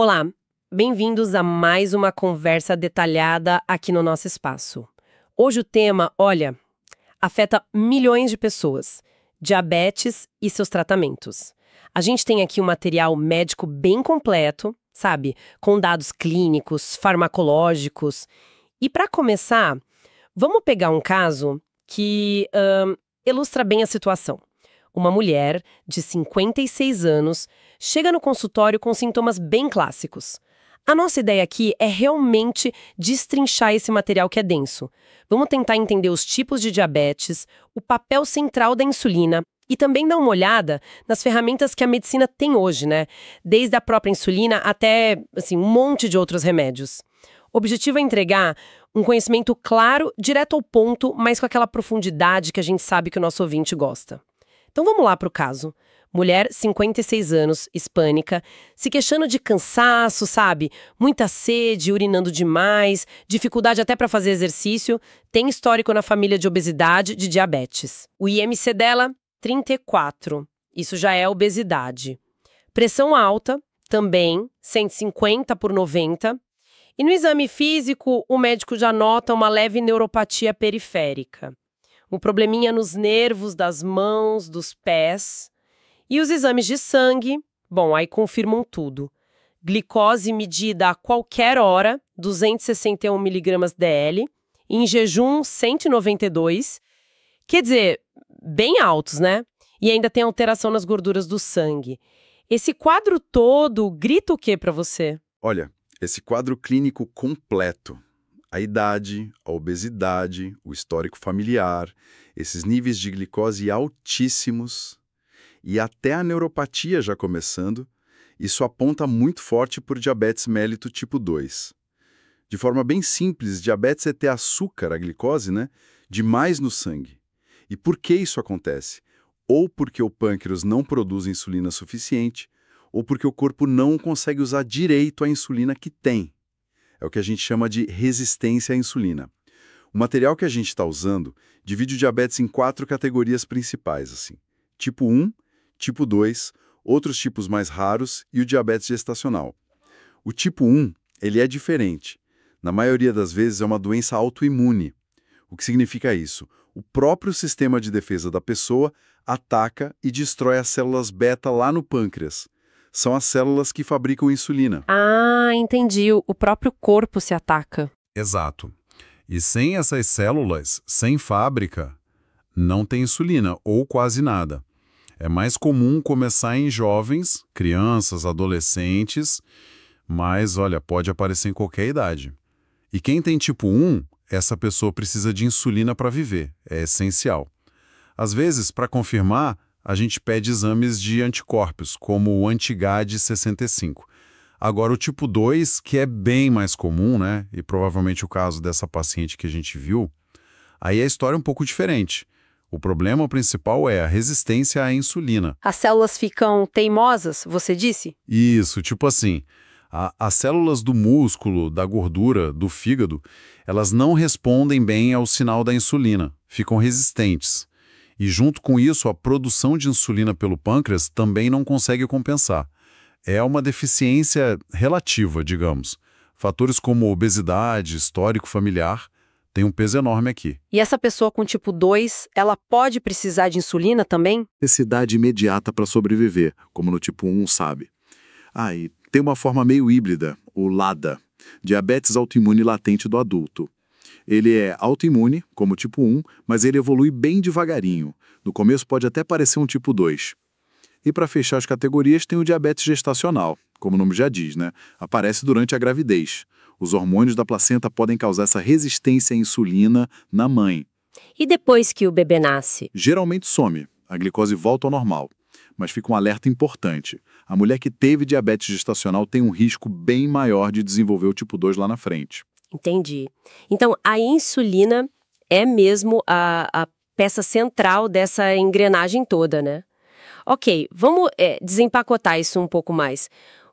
Olá, bem-vindos a mais uma conversa detalhada aqui no nosso espaço. Hoje o tema, olha, afeta milhões de pessoas: diabetes e seus tratamentos. A gente tem aqui um material médico bem completo, sabe? Com dados clínicos, farmacológicos. E para começar, vamos pegar um caso que ilustra bem a situação. Uma mulher de 56 anos chega no consultório com sintomas bem clássicos. A nossa ideia aqui é realmente destrinchar esse material que é denso. Vamos tentar entender os tipos de diabetes, o papel central da insulina e também dar uma olhada nas ferramentas que a medicina tem hoje, né? Desde a própria insulina até, assim, um monte de outros remédios. O objetivo é entregar um conhecimento claro, direto ao ponto, mas com aquela profundidade que a gente sabe que o nosso ouvinte gosta. Então vamos lá para o caso. Mulher, 56 anos, hispânica, se queixando de cansaço, sabe? Muita sede, urinando demais, dificuldade até para fazer exercício, tem histórico na família de obesidade, de diabetes. O IMC dela, 34. Isso já é obesidade. Pressão alta, também, 150/90. E no exame físico, o médico já nota uma leve neuropatia periférica. Um probleminha nos nervos das mãos, dos pés. E os exames de sangue, bom, aí confirmam tudo. Glicose medida a qualquer hora, 261 mg/dl. Em jejum, 192. Quer dizer, bem altos, né? E ainda tem alteração nas gorduras do sangue. Esse quadro todo grita o quê para você? Olha, esse quadro clínico completo, a idade, a obesidade, o histórico familiar, esses níveis de glicose altíssimos e até a neuropatia já começando, isso aponta muito forte por diabetes mellito tipo 2. De forma bem simples, diabetes é ter açúcar, a glicose, né, demais no sangue. E por que isso acontece? Ou porque o pâncreas não produz insulina suficiente, ou porque o corpo não consegue usar direito a insulina que tem. É o que a gente chama de resistência à insulina. O material que a gente está usando divide o diabetes em 4 categorias principais, assim. Tipo 1, tipo 2, outros tipos mais raros e o diabetes gestacional. O tipo 1, ele é diferente. Na maioria das vezes é uma doença autoimune. O que significa isso? O próprio sistema de defesa da pessoa ataca e destrói as células beta lá no pâncreas. São as células que fabricam insulina. Ah, entendi. O próprio corpo se ataca. Exato. E sem essas células, sem fábrica, não tem insulina, ou quase nada. É mais comum começar em jovens, crianças, adolescentes, mas, olha, pode aparecer em qualquer idade. E quem tem tipo 1, essa pessoa precisa de insulina para viver, é essencial. Às vezes, para confirmar, a gente pede exames de anticorpos, como o anti-GAD65. Agora, o tipo 2, que é bem mais comum, né, e provavelmente o caso dessa paciente que a gente viu, aí a história é um pouco diferente. O problema principal é a resistência à insulina. As células ficam teimosas, você disse? Isso, tipo assim, as células do músculo, da gordura, do fígado, elas não respondem bem ao sinal da insulina, ficam resistentes. E junto com isso, a produção de insulina pelo pâncreas também não consegue compensar. É uma deficiência relativa, digamos. Fatores como obesidade, histórico familiar, têm um peso enorme aqui. E essa pessoa com tipo 2, ela pode precisar de insulina também? Necessidade imediata para sobreviver, como no tipo 1, sabe? E tem uma forma meio híbrida, o LADA, diabetes autoimune latente do adulto. Ele é autoimune, como o tipo 1, mas ele evolui bem devagarinho. No começo pode até parecer um tipo 2. E para fechar as categorias tem o diabetes gestacional, como o nome já diz, né? Aparece durante a gravidez. Os hormônios da placenta podem causar essa resistência à insulina na mãe. E depois que o bebê nasce? Geralmente some, a glicose volta ao normal. Mas fica um alerta importante. A mulher que teve diabetes gestacional tem um risco bem maior de desenvolver o tipo 2 lá na frente. Entendi. Então, a insulina é mesmo a peça central dessa engrenagem toda, né? Ok, vamos desempacotar isso um pouco mais.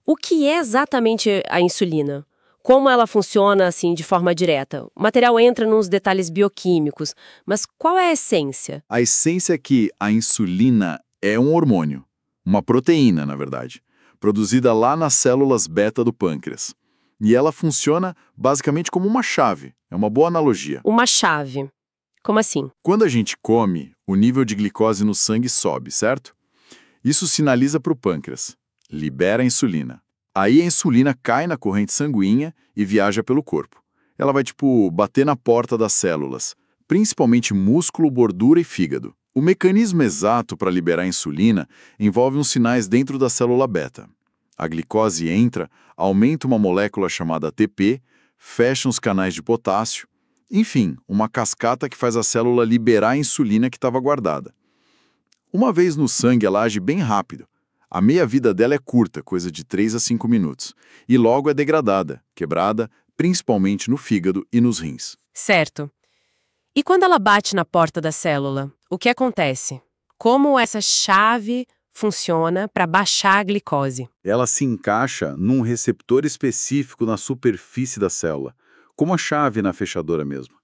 O que é exatamente a insulina? Como ela funciona, assim, de forma direta? O material entra nos detalhes bioquímicos, mas qual é a essência? A essência é que a insulina é um hormônio, uma proteína, na verdade. produzida lá nas células beta do pâncreas. E ela funciona basicamente como uma chave. É uma boa analogia. Uma chave. Como assim? Quando a gente come, o nível de glicose no sangue sobe, certo? Isso sinaliza para o pâncreas. Libera a insulina. Aí a insulina cai na corrente sanguínea e viaja pelo corpo. Ela vai, bater na porta das células, principalmente músculo, gordura e fígado. O mecanismo exato para liberar a insulina envolve uns sinais dentro da célula beta. A glicose entra, aumenta uma molécula chamada ATP, fecha os canais de potássio, enfim, uma cascata que faz a célula liberar a insulina que estava guardada. Uma vez no sangue, ela age bem rápido. A meia-vida dela é curta, coisa de 3 a 5 minutos, e logo é degradada, quebrada, principalmente no fígado e nos rins. Certo. E quando ela bate na porta da célula, o que acontece? Como essa chave funciona para baixar a glicose? Ela se encaixa num receptor específico na superfície da célula, como a chave na fechadura mesmo.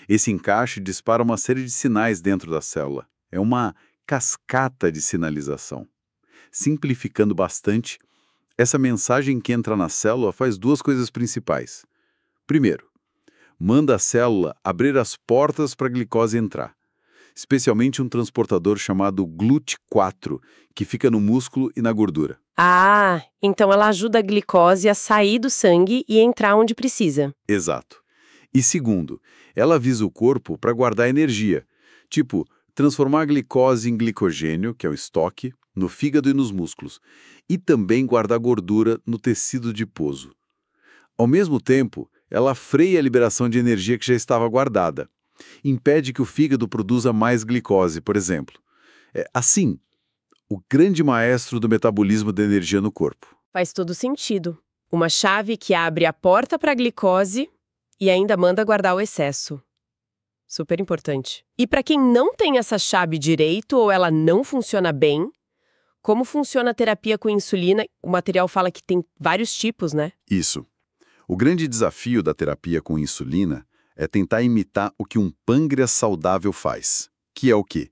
Esse encaixe dispara uma série de sinais dentro da célula. É uma cascata de sinalização. Simplificando bastante, essa mensagem que entra na célula faz duas coisas principais. Primeiro, manda a célula abrir as portas para a glicose entrar, especialmente um transportador chamado GLUT4, que fica no músculo e na gordura. Ah, então ela ajuda a glicose a sair do sangue e entrar onde precisa. Exato. E segundo, ela avisa o corpo para guardar energia, transformar a glicose em glicogênio, que é o estoque, no fígado e nos músculos, e também guardar gordura no tecido adiposo. Ao mesmo tempo, ela freia a liberação de energia que já estava guardada. Impede que o fígado produza mais glicose, por exemplo. Assim, o grande maestro do metabolismo da energia no corpo. Faz todo sentido. Uma chave que abre a porta para a glicose e ainda manda guardar o excesso. Super importante. E para quem não tem essa chave direito ou ela não funciona bem, como funciona a terapia com insulina? O material fala que tem vários tipos, né? Isso. O grande desafio da terapia com insulina é tentar imitar o que um pâncreas saudável faz, que é o quê?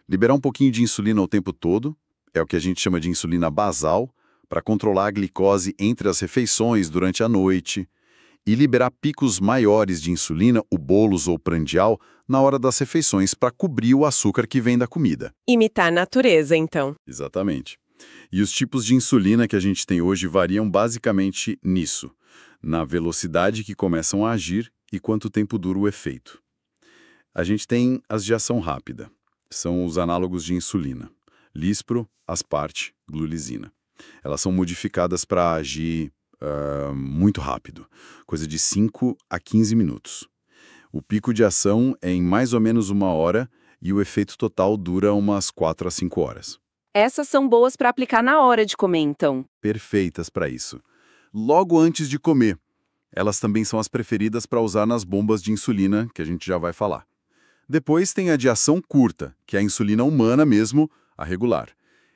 Liberar um pouquinho de insulina o tempo todo, é o que a gente chama de insulina basal, para controlar a glicose entre as refeições durante a noite, e liberar picos maiores de insulina, o bolus ou prandial, na hora das refeições para cobrir o açúcar que vem da comida. Imitar a natureza, então. Exatamente. E os tipos de insulina que a gente tem hoje variam basicamente nisso, na velocidade que começam a agir e quanto tempo dura o efeito. A gente tem as de ação rápida, são os análogos de insulina, lispro, asparte, glulisina. Elas são modificadas para agir muito rápido, coisa de 5 a 15 minutos. O pico de ação é em mais ou menos 1 hora e o efeito total dura umas 4 a 5 horas. Essas são boas para aplicar na hora de comer, então. Perfeitas para isso. Logo antes de comer. Elas também são as preferidas para usar nas bombas de insulina, que a gente já vai falar. Depois tem a de ação curta, que é a insulina humana mesmo, a regular.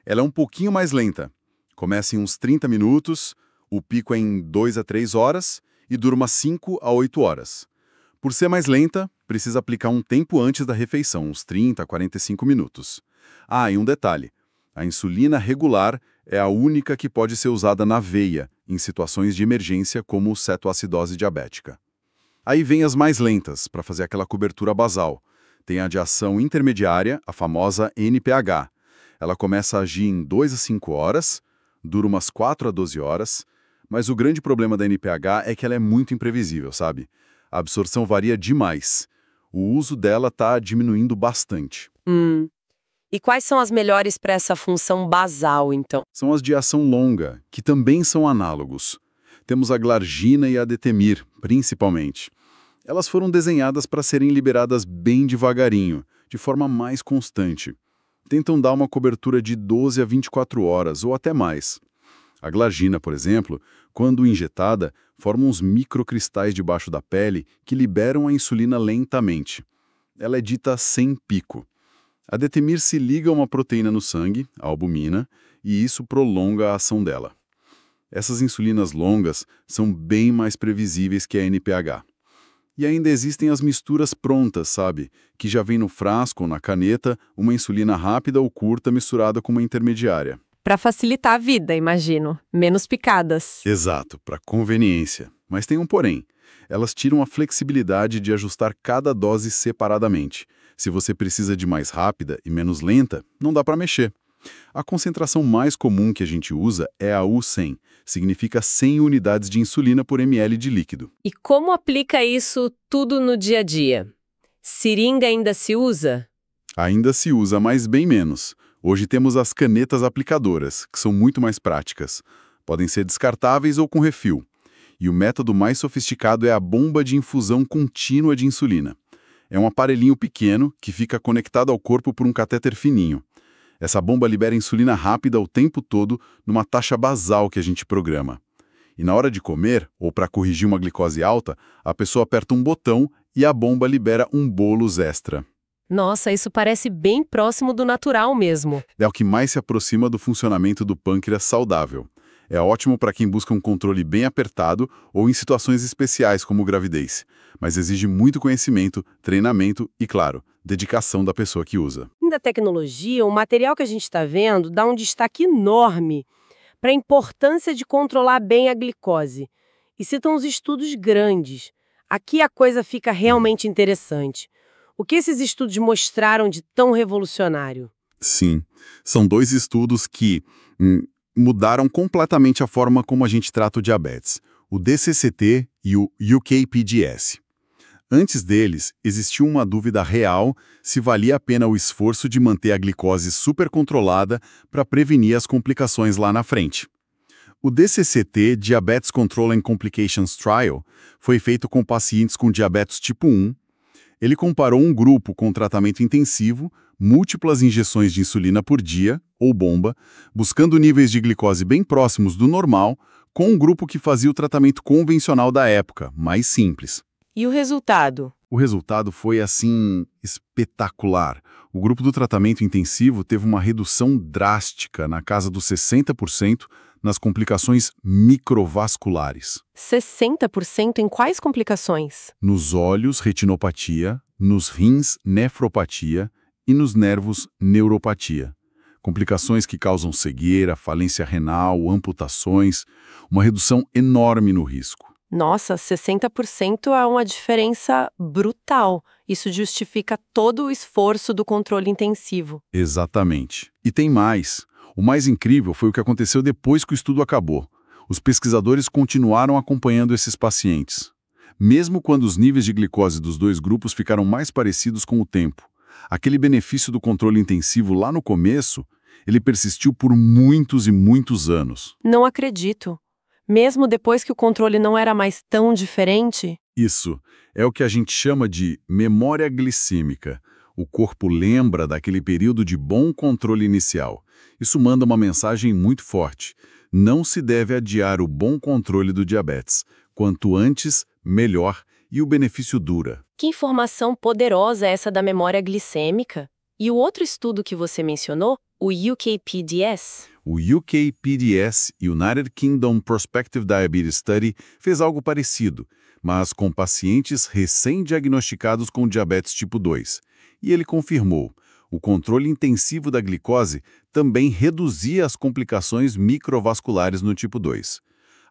Ela é um pouquinho mais lenta. Começa em uns 30 minutos, o pico é em 2 a 3 horas e dura umas 5 a 8 horas. Por ser mais lenta, precisa aplicar um tempo antes da refeição, uns 30 a 45 minutos. Ah, e um detalhe. A insulina regular é a única que pode ser usada na veia, em situações de emergência como cetoacidose diabética. Aí vem as mais lentas, para fazer aquela cobertura basal. Tem a de ação intermediária, a famosa NPH. Ela começa a agir em 2 a 5 horas, dura umas 4 a 12 horas, mas o grande problema da NPH é que ela é muito imprevisível, sabe? A absorção varia demais. O uso dela está diminuindo bastante. E quais são as melhores para essa função basal, então? São as de ação longa, que também são análogos. Temos a glargina e a detemir, principalmente. Elas foram desenhadas para serem liberadas bem devagarinho, de forma mais constante. Tentam dar uma cobertura de 12 a 24 horas, ou até mais. A glargina, por exemplo, quando injetada, forma uns microcristais debaixo da pele que liberam a insulina lentamente. Ela é dita sem pico. A detemir se liga a uma proteína no sangue, a albumina, e isso prolonga a ação dela. Essas insulinas longas são bem mais previsíveis que a NPH. E ainda existem as misturas prontas, sabe? Que já vem no frasco ou na caneta uma insulina rápida ou curta misturada com uma intermediária. para facilitar a vida, imagino. Menos picadas. Exato, para conveniência. Mas tem um porém. Elas tiram a flexibilidade de ajustar cada dose separadamente. Se você precisa de mais rápida e menos lenta, não dá para mexer. A concentração mais comum que a gente usa é a U100, significa 100 unidades de insulina por ml de líquido. E como aplica isso tudo no dia a dia? Seringa ainda se usa? Ainda se usa, mas bem menos. Hoje temos as canetas aplicadoras, que são muito mais práticas. Podem ser descartáveis ou com refil. E o método mais sofisticado é a bomba de infusão contínua de insulina. É um aparelhinho pequeno que fica conectado ao corpo por um catéter fininho. Essa bomba libera insulina rápida o tempo todo numa taxa basal que a gente programa. E na hora de comer, ou para corrigir uma glicose alta, a pessoa aperta um botão e a bomba libera um bolos extra. Nossa, isso parece bem próximo do natural mesmo. É o que mais se aproxima do funcionamento do pâncreas saudável. É ótimo para quem busca um controle bem apertado ou em situações especiais como gravidez, mas exige muito conhecimento, treinamento e, claro, dedicação da pessoa que usa. Da tecnologia, o material que a gente está vendo dá um destaque enorme para a importância de controlar bem a glicose. E citam uns estudos grandes. Aqui a coisa fica realmente interessante. O que esses estudos mostraram de tão revolucionário? Sim, são 2 estudos que mudaram completamente a forma como a gente trata o diabetes, o DCCT e o UKPDS. Antes deles, existia uma dúvida real se valia a pena o esforço de manter a glicose supercontrolada para prevenir as complicações lá na frente. O DCCT, Diabetes Control and Complications Trial, foi feito com pacientes com diabetes tipo 1. Ele comparou um grupo com tratamento intensivo, múltiplas injeções de insulina por dia, ou bomba, buscando níveis de glicose bem próximos do normal, com um grupo que fazia o tratamento convencional da época, mais simples. E o resultado? O resultado foi, assim, espetacular. O grupo do tratamento intensivo teve uma redução drástica, na casa dos 60%, nas complicações microvasculares. 60% em quais complicações? Nos olhos, retinopatia, nos rins, nefropatia e nos nervos, neuropatia. Complicações que causam cegueira, falência renal, amputações, uma redução enorme no risco. Nossa, 60% é uma diferença brutal. Isso justifica todo o esforço do controle intensivo. Exatamente. E tem mais. O mais incrível foi o que aconteceu depois que o estudo acabou. Os pesquisadores continuaram acompanhando esses pacientes. Mesmo quando os níveis de glicose dos 2 grupos ficaram mais parecidos com o tempo. Aquele benefício do controle intensivo lá no começo, ele persistiu por muitos e muitos anos. Não acredito. Mesmo depois que o controle não era mais tão diferente? Isso é o que a gente chama de memória glicêmica. O corpo lembra daquele período de bom controle inicial. Isso manda uma mensagem muito forte. Não se deve adiar o bom controle do diabetes. Quanto antes, melhor, e o benefício dura. Que informação poderosa é essa da memória glicêmica? E o outro estudo que você mencionou, o UKPDS? O UKPDS, United Kingdom Prospective Diabetes Study, fez algo parecido, mas com pacientes recém-diagnosticados com diabetes tipo 2. E ele confirmou, o controle intensivo da glicose também reduzia as complicações microvasculares no tipo 2.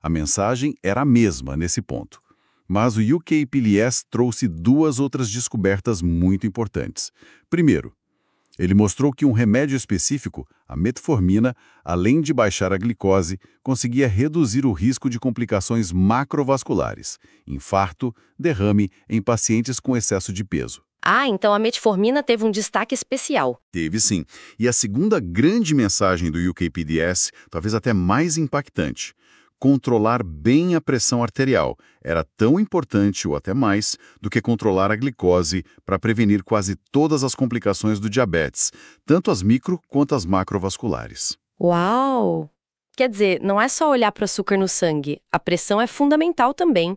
A mensagem era a mesma nesse ponto. Mas o UKPDS trouxe 2 outras descobertas muito importantes. Primeiro, ele mostrou que um remédio específico, a metformina, além de baixar a glicose, conseguia reduzir o risco de complicações macrovasculares, infarto, derrame em pacientes com excesso de peso. Ah, então a metformina teve um destaque especial. Teve sim. E a segunda grande mensagem do UKPDS, talvez até mais impactante, controlar bem a pressão arterial era tão importante ou até mais do que controlar a glicose para prevenir quase todas as complicações do diabetes, tanto as micro quanto as macrovasculares. Uau! Quer dizer, não é só olhar para o açúcar no sangue, a pressão é fundamental também.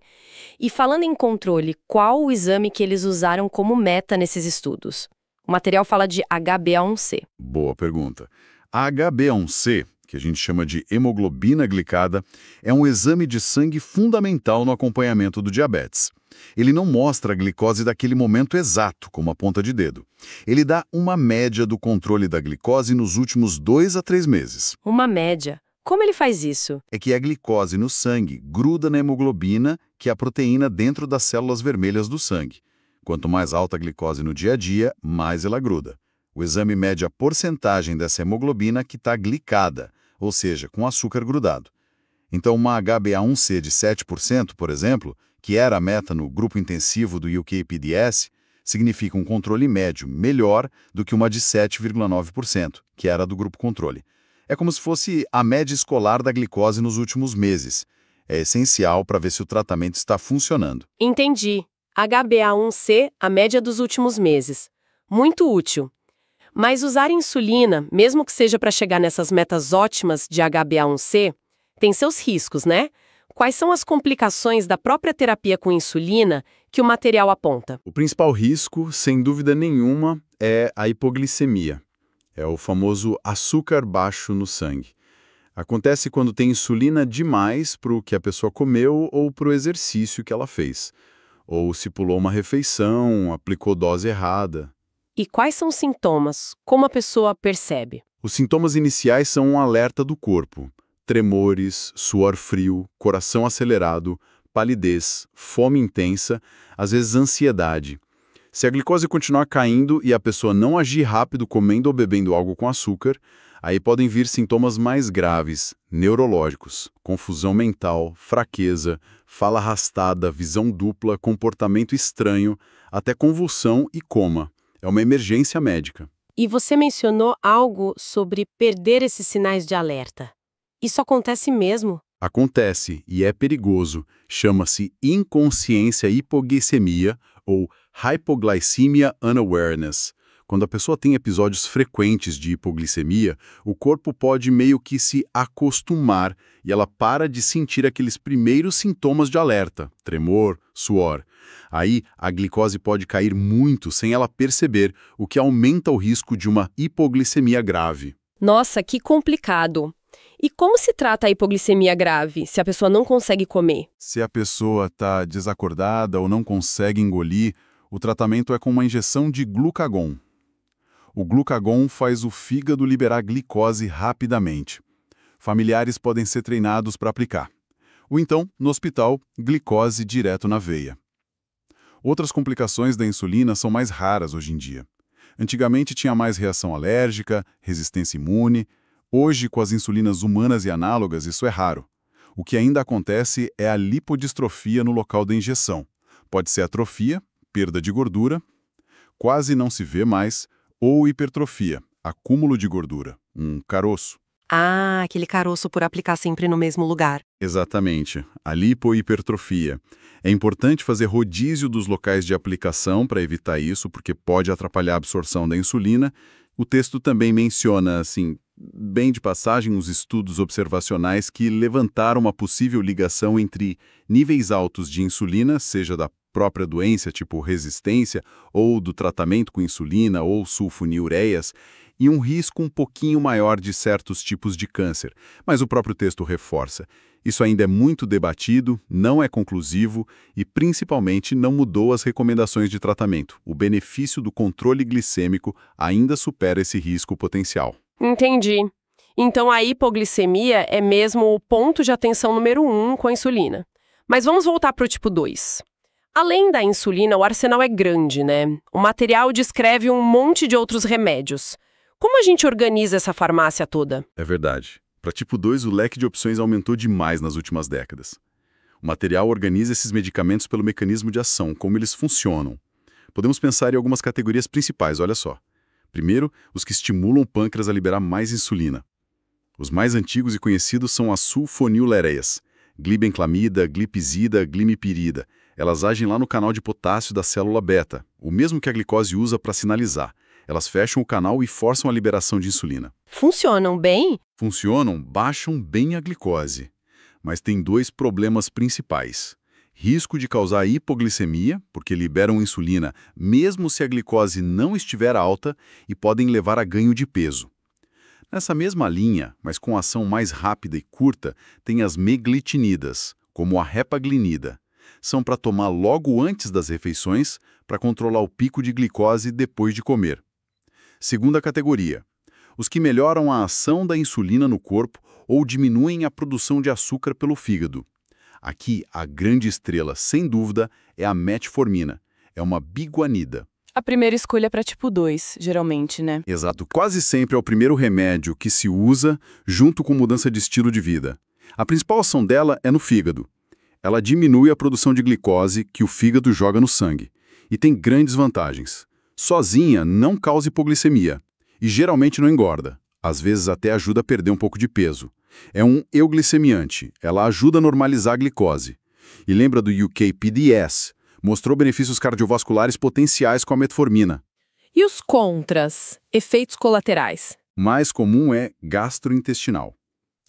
E falando em controle, qual o exame que eles usaram como meta nesses estudos? O material fala de HbA1c. Boa pergunta. A HbA1c, que a gente chama de hemoglobina glicada, é um exame de sangue fundamental no acompanhamento do diabetes. Ele não mostra a glicose daquele momento exato, como a ponta de dedo. Ele dá uma média do controle da glicose nos últimos 2 a 3 meses. Uma média. Como ele faz isso? É que a glicose no sangue gruda na hemoglobina, que é a proteína dentro das células vermelhas do sangue. Quanto mais alta a glicose no dia a dia, mais ela gruda. O exame mede a porcentagem dessa hemoglobina que está glicada, ou seja, com açúcar grudado. Então, uma HbA1c de 7%, por exemplo, que era a meta no grupo intensivo do UKPDS, significa um controle médio melhor do que uma de 7,9%, que era do grupo controle. É como se fosse a média escolar da glicose nos últimos meses. É essencial para ver se o tratamento está funcionando. Entendi. HbA1c, a média dos últimos meses. Muito útil. Mas usar insulina, mesmo que seja para chegar nessas metas ótimas de HbA1c, tem seus riscos, né? Quais são as complicações da própria terapia com insulina que o material aponta? O principal risco, sem dúvida nenhuma, é a hipoglicemia. É o famoso açúcar baixo no sangue. Acontece quando tem insulina demais para o que a pessoa comeu ou para o exercício que ela fez. Ou se pulou uma refeição, aplicou dose errada. E quais são os sintomas? Como a pessoa percebe? Os sintomas iniciais são um alerta do corpo. Tremores, suor frio, coração acelerado, palidez, fome intensa, às vezes ansiedade. Se a glicose continuar caindo e a pessoa não agir rápido comendo ou bebendo algo com açúcar, aí podem vir sintomas mais graves, neurológicos, confusão mental, fraqueza, fala arrastada, visão dupla, comportamento estranho, até convulsão e coma. É uma emergência médica. E você mencionou algo sobre perder esses sinais de alerta. Isso acontece mesmo? Acontece e é perigoso. Chama-se inconsciência hipoglicemia ou hypoglycemia unawareness. Quando a pessoa tem episódios frequentes de hipoglicemia, o corpo pode meio que se acostumar e ela para de sentir aqueles primeiros sintomas de alerta, tremor, suor. Aí, a glicose pode cair muito sem ela perceber, o que aumenta o risco de uma hipoglicemia grave. Nossa, que complicado. E como se trata a hipoglicemia grave, se a pessoa não consegue comer? Se a pessoa está desacordada ou não consegue engolir, o tratamento é com uma injeção de glucagon. O glucagon faz o fígado liberar glicose rapidamente. Familiares podem ser treinados para aplicar. Ou então, no hospital, glicose direto na veia. Outras complicações da insulina são mais raras hoje em dia. Antigamente tinha mais reação alérgica, resistência imune. Hoje, com as insulinas humanas e análogas, isso é raro. O que ainda acontece é a lipodistrofia no local da injeção. Pode ser atrofia, perda de gordura, quase não se vê mais, ou hipertrofia, acúmulo de gordura, um caroço. Ah, aquele caroço por aplicar sempre no mesmo lugar. Exatamente, a lipohipertrofia. É importante fazer rodízio dos locais de aplicação para evitar isso, porque pode atrapalhar a absorção da insulina. O texto também menciona, assim, bem de passagem, os estudos observacionais que levantaram uma possível ligação entre níveis altos de insulina, seja da própria doença, tipo resistência, ou do tratamento com insulina ou sulfonilureias, e um risco um pouquinho maior de certos tipos de câncer. Mas o próprio texto reforça. Isso ainda é muito debatido, não é conclusivo e, principalmente, não mudou as recomendações de tratamento. O benefício do controle glicêmico ainda supera esse risco potencial. Entendi. Então a hipoglicemia é mesmo o ponto de atenção número 1 com a insulina. Mas vamos voltar para o tipo 2. Além da insulina, o arsenal é grande, né? O material descreve um monte de outros remédios. Como a gente organiza essa farmácia toda? É verdade. Para tipo 2, o leque de opções aumentou demais nas últimas décadas. O material organiza esses medicamentos pelo mecanismo de ação, como eles funcionam. Podemos pensar em algumas categorias principais, olha só. Primeiro, os que estimulam o pâncreas a liberar mais insulina. Os mais antigos e conhecidos são as sulfonilureias, glibenclamida, glipizida, glimepirida. Elas agem lá no canal de potássio da célula beta, o mesmo que a glicose usa para sinalizar. Elas fecham o canal e forçam a liberação de insulina. Funcionam bem? Funcionam, baixam bem a glicose. Mas tem 2 problemas principais. Risco de causar hipoglicemia, porque liberam insulina mesmo se a glicose não estiver alta, e podem levar a ganho de peso. Nessa mesma linha, mas com ação mais rápida e curta, tem as meglitinidas, como a repaglinida. são para tomar logo antes das refeições para controlar o pico de glicose depois de comer. Segunda categoria, os que melhoram a ação da insulina no corpo ou diminuem a produção de açúcar pelo fígado. Aqui, a grande estrela, sem dúvida, é a metformina. É uma biguanida. A primeira escolha para tipo 2, geralmente, né? Exato. Quase sempre é o primeiro remédio que se usa junto com mudança de estilo de vida. A principal ação dela é no fígado. Ela diminui a produção de glicose que o fígado joga no sangue. E tem grandes vantagens. Sozinha, não causa hipoglicemia. E geralmente não engorda. Às vezes até ajuda a perder um pouco de peso. É um euglicemiante. Ela ajuda a normalizar a glicose. E lembra do UKPDS? Mostrou benefícios cardiovasculares potenciais com a metformina. E os contras, efeitos colaterais? O mais comum é gastrointestinal.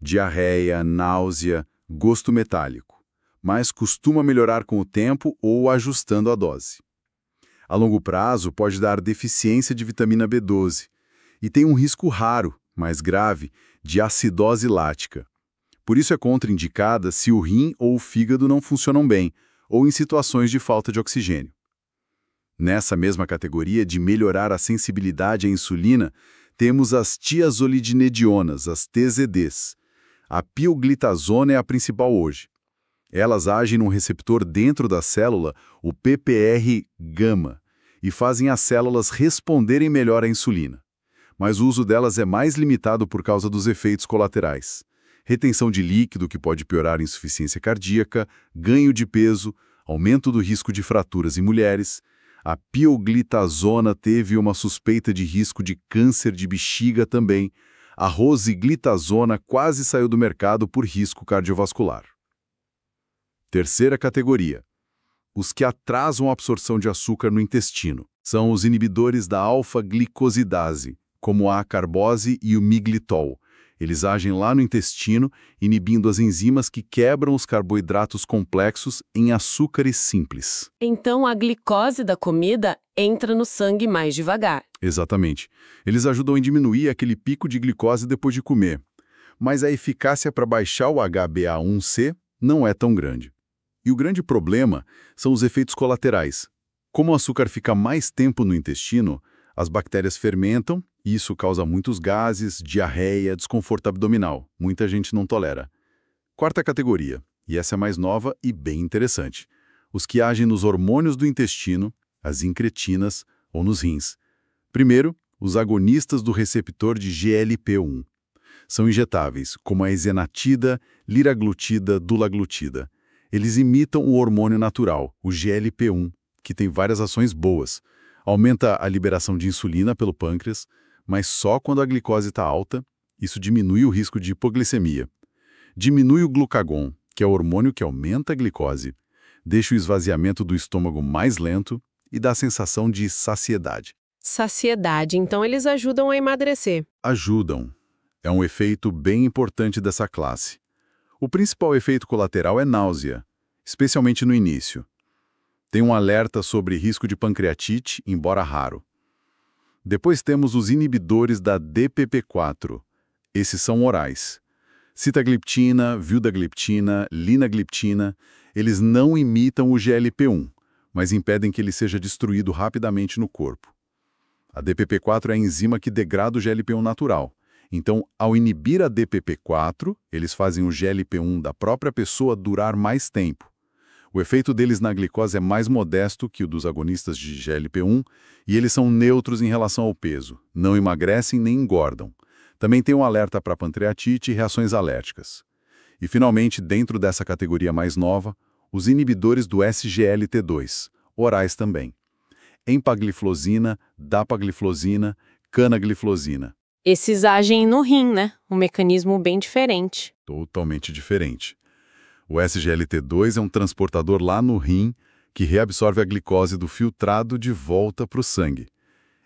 Diarreia, náusea, gosto metálico. Mas costuma melhorar com o tempo ou ajustando a dose. A longo prazo pode dar deficiência de vitamina B12. E tem um risco raro, mais grave, de acidose lática. Por isso é contraindicada se o rim ou o fígado não funcionam bem, ou em situações de falta de oxigênio. Nessa mesma categoria de melhorar a sensibilidade à insulina, temos as tiazolidinedionas, as TZDs. A pioglitazona é a principal hoje. Elas agem num receptor dentro da célula, o PPR-gama, e fazem as células responderem melhor à insulina. Mas o uso delas é mais limitado por causa dos efeitos colaterais. Retenção de líquido, que pode piorar a insuficiência cardíaca, ganho de peso, aumento do risco de fraturas em mulheres. A pioglitazona teve uma suspeita de risco de câncer de bexiga também. A rosiglitazona quase saiu do mercado por risco cardiovascular. Terceira categoria. Os que atrasam a absorção de açúcar no intestino. São os inibidores da alfa-glicosidase, como a acarbose e o miglitol. Eles agem lá no intestino, inibindo as enzimas que quebram os carboidratos complexos em açúcares simples. Então a glicose da comida entra no sangue mais devagar. Exatamente. Eles ajudam a diminuir aquele pico de glicose depois de comer. Mas a eficácia para baixar o HbA1c não é tão grande. E o grande problema são os efeitos colaterais. Como o açúcar fica mais tempo no intestino, as bactérias fermentam e isso causa muitos gases, diarreia, desconforto abdominal. Muita gente não tolera. Quarta categoria, e essa é mais nova e bem interessante. Os que agem nos hormônios do intestino, as incretinas ou nos rins. Primeiro, os agonistas do receptor de GLP-1. São injetáveis, como a isenatida, liraglutida, dulaglutida. Eles imitam o hormônio natural, o GLP-1, que tem várias ações boas. Aumenta a liberação de insulina pelo pâncreas, mas só quando a glicose está alta, isso diminui o risco de hipoglicemia. Diminui o glucagon, que é o hormônio que aumenta a glicose, deixa o esvaziamento do estômago mais lento e dá a sensação de saciedade. Saciedade, então eles ajudam a emagrecer. Ajudam. É um efeito bem importante dessa classe. O principal efeito colateral é náusea, especialmente no início. Tem um alerta sobre risco de pancreatite, embora raro. Depois temos os inibidores da DPP-4. Esses são orais. Sitagliptina, vildagliptina, linagliptina, eles não imitam o GLP-1, mas impedem que ele seja destruído rapidamente no corpo. A DPP-4 é a enzima que degrada o GLP-1 natural. Então, ao inibir a DPP-4, eles fazem o GLP-1 da própria pessoa durar mais tempo. O efeito deles na glicose é mais modesto que o dos agonistas de GLP-1 e eles são neutros em relação ao peso, não emagrecem nem engordam. Também tem um alerta para pancreatite e reações alérgicas. E, finalmente, dentro dessa categoria mais nova, os inibidores do SGLT2, orais também. Empagliflozina, dapagliflozina, canagliflozina. Esses agem no rim, né? Um mecanismo bem diferente. Totalmente diferente. O SGLT2 é um transportador lá no rim que reabsorve a glicose do filtrado de volta para o sangue.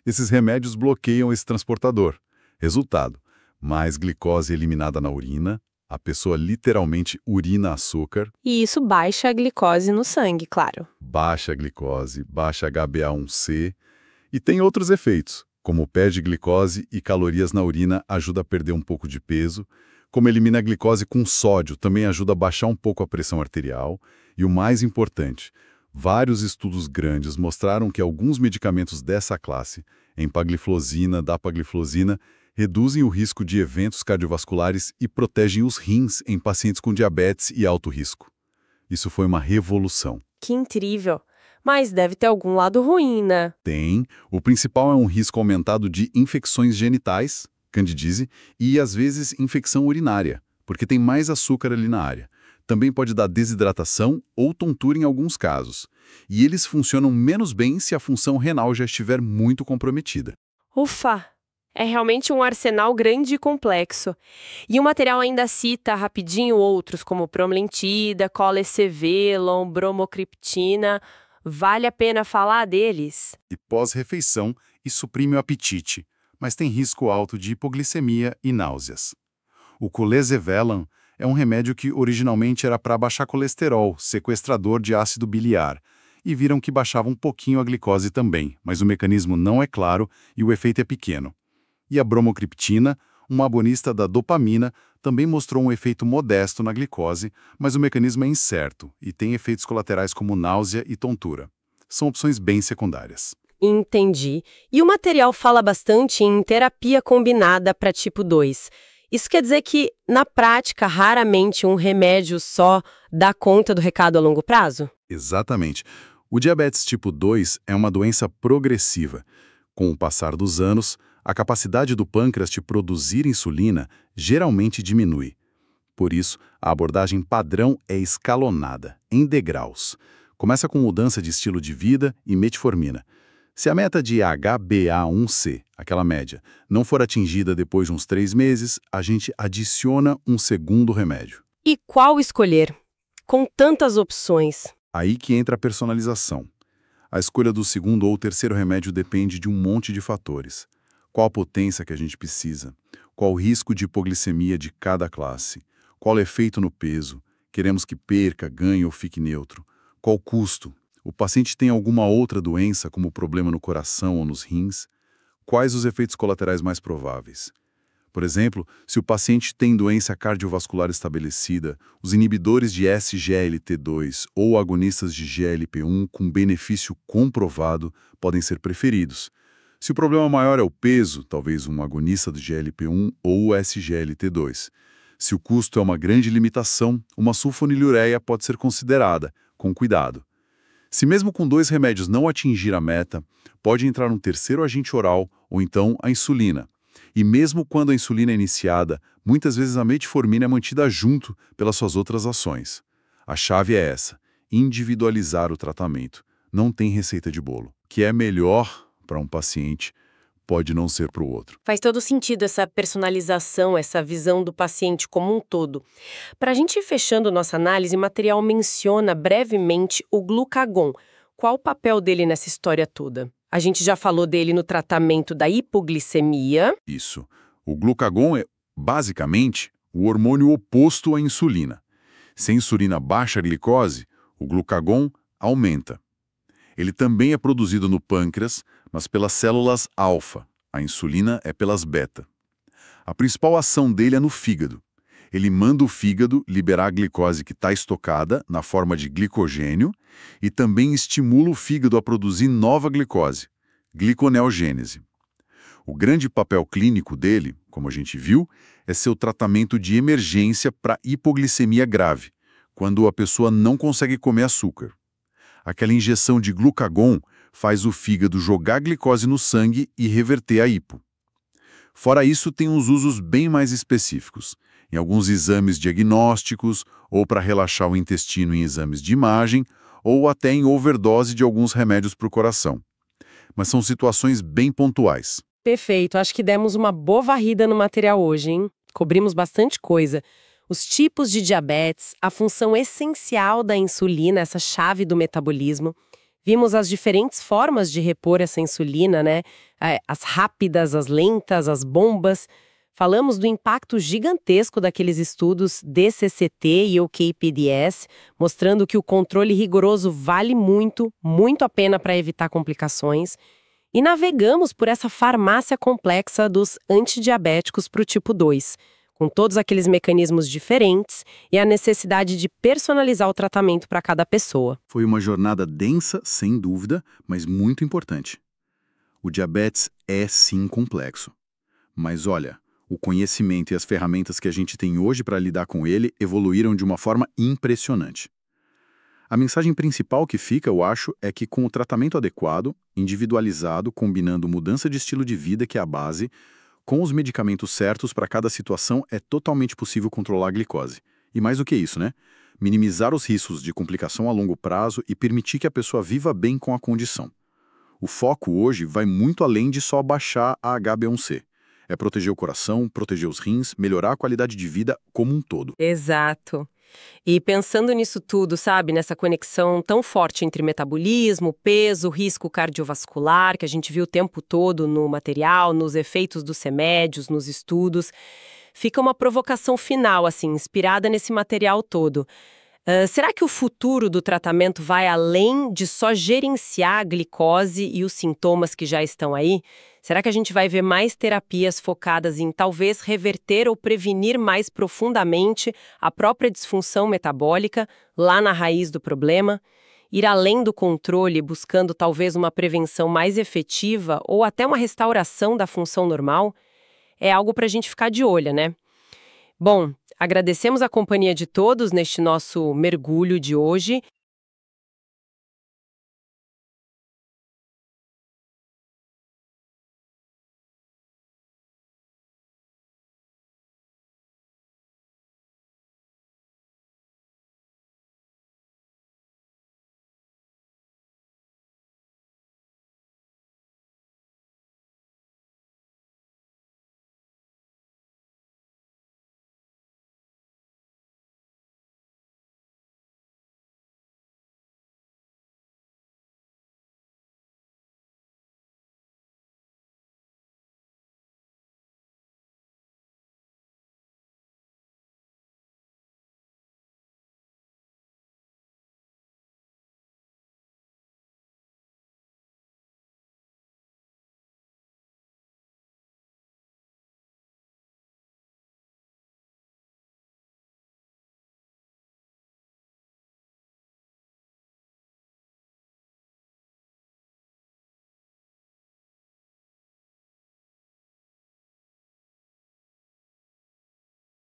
Esses remédios bloqueiam esse transportador. Resultado, mais glicose eliminada na urina, a pessoa literalmente urina açúcar. E isso baixa a glicose no sangue, claro. Baixa a glicose, baixa HbA1c e tem outros efeitos, como perde glicose e calorias na urina ajuda a perder um pouco de peso, Como elimina a glicose com sódio, também ajuda a baixar um pouco a pressão arterial. E o mais importante, vários estudos grandes mostraram que alguns medicamentos dessa classe, empagliflozina, dapagliflozina, reduzem o risco de eventos cardiovasculares e protegem os rins em pacientes com diabetes e alto risco. Isso foi uma revolução. Que incrível! Mas deve ter algum lado ruim, né? Tem. O principal é um risco aumentado de infecções genitais, candidíase, e às vezes infecção urinária, porque tem mais açúcar ali na área. Também pode dar desidratação ou tontura em alguns casos. E eles funcionam menos bem se a função renal já estiver muito comprometida. Ufa! É realmente um arsenal grande e complexo. E o material ainda cita rapidinho outros, como promlentida, colestevelon, bromocriptina. Vale a pena falar deles? E pós-refeição, e suprime o apetite, mas tem risco alto de hipoglicemia e náuseas. O colesevelam é um remédio que originalmente era para baixar colesterol, sequestrador de ácido biliar, e viram que baixava um pouquinho a glicose também, mas o mecanismo não é claro e o efeito é pequeno. E a bromocriptina, uma agonista da dopamina, também mostrou um efeito modesto na glicose, mas o mecanismo é incerto e tem efeitos colaterais como náusea e tontura. São opções bem secundárias. Entendi. E o material fala bastante em terapia combinada para tipo 2. Isso quer dizer que, na prática, raramente um remédio só dá conta do recado a longo prazo? Exatamente. O diabetes tipo 2 é uma doença progressiva. Com o passar dos anos, a capacidade do pâncreas de produzir insulina geralmente diminui. Por isso, a abordagem padrão é escalonada, em degraus. Começa com mudança de estilo de vida e metformina. Se a meta de HbA1c, aquela média, não for atingida depois de uns 3 meses, a gente adiciona um segundo remédio. E qual escolher? Com tantas opções. Aí que entra a personalização. A escolha do segundo ou terceiro remédio depende de um monte de fatores. Qual a potência que a gente precisa? Qual o risco de hipoglicemia de cada classe? Qual o efeito no peso? Queremos que perca, ganhe ou fique neutro? Qual o custo? O paciente tem alguma outra doença, como problema no coração ou nos rins? Quais os efeitos colaterais mais prováveis? Por exemplo, se o paciente tem doença cardiovascular estabelecida, os inibidores de SGLT2 ou agonistas de GLP-1 com benefício comprovado podem ser preferidos. Se o problema maior é o peso, talvez um agonista do GLP-1 ou o SGLT2. Se o custo é uma grande limitação, uma sulfonilureia pode ser considerada, com cuidado. Se mesmo com 2 remédios não atingir a meta, pode entrar um terceiro agente oral ou então a insulina. E mesmo quando a insulina é iniciada, muitas vezes a metformina é mantida junto pelas suas outras ações. A chave é essa, individualizar o tratamento. Não tem receita de bolo. O que é melhor para um paciente pode não ser para o outro. Faz todo sentido essa personalização, essa visão do paciente como um todo. Para a gente ir fechando nossa análise, o material menciona brevemente o glucagon. Qual o papel dele nessa história toda? A gente já falou dele no tratamento da hipoglicemia. Isso. O glucagon é, basicamente, o hormônio oposto à insulina. Se a insulina baixa a glicose, o glucagon aumenta. Ele também é produzido no pâncreas, mas pelas células alfa. A insulina é pelas beta. A principal ação dele é no fígado. Ele manda o fígado liberar a glicose que está estocada na forma de glicogênio e também estimula o fígado a produzir nova glicose, gliconeogênese. O grande papel clínico dele, como a gente viu, é ser o tratamento de emergência para hipoglicemia grave, quando a pessoa não consegue comer açúcar. Aquela injeção de glucagon faz o fígado jogar glicose no sangue e reverter a hipo. Fora isso, tem uns usos bem mais específicos, em alguns exames diagnósticos, ou para relaxar o intestino em exames de imagem, ou até em overdose de alguns remédios para o coração. Mas são situações bem pontuais. Perfeito, acho que demos uma boa varrida no material hoje, hein? Cobrimos bastante coisa. Os tipos de diabetes, a função essencial da insulina, essa chave do metabolismo. Vimos as diferentes formas de repor essa insulina, né? As rápidas, as lentas, as bombas. Falamos do impacto gigantesco daqueles estudos DCCT e OKPDS, mostrando que o controle rigoroso vale muito, muito a pena para evitar complicações. E navegamos por essa farmácia complexa dos antidiabéticos para o tipo 2. com todos aqueles mecanismos diferentes e a necessidade de personalizar o tratamento para cada pessoa. Foi uma jornada densa, sem dúvida, mas muito importante. O diabetes é sim complexo. Mas olha, o conhecimento e as ferramentas que a gente tem hoje para lidar com ele evoluíram de uma forma impressionante. A mensagem principal que fica, eu acho, é que com o tratamento adequado, individualizado, combinando mudança de estilo de vida, que é a base, com os medicamentos certos para cada situação, é totalmente possível controlar a glicose. E mais do que isso, né? Minimizar os riscos de complicação a longo prazo e permitir que a pessoa viva bem com a condição. O foco hoje vai muito além de só baixar a HbA1c. É proteger o coração, proteger os rins, melhorar a qualidade de vida como um todo. Exato. E pensando nisso tudo, sabe, nessa conexão tão forte entre metabolismo, peso, risco cardiovascular, que a gente viu o tempo todo no material, nos efeitos dos remédios, nos estudos, fica uma provocação final, assim, inspirada nesse material todo. Será que o futuro do tratamento vai além de só gerenciar a glicose e os sintomas que já estão aí? Será que a gente vai ver mais terapias focadas em talvez reverter ou prevenir mais profundamente a própria disfunção metabólica, lá na raiz do problema? Ir além do controle, buscando talvez uma prevenção mais efetiva ou até uma restauração da função normal? É algo para a gente ficar de olho, né? Bom, agradecemos a companhia de todos neste nosso mergulho de hoje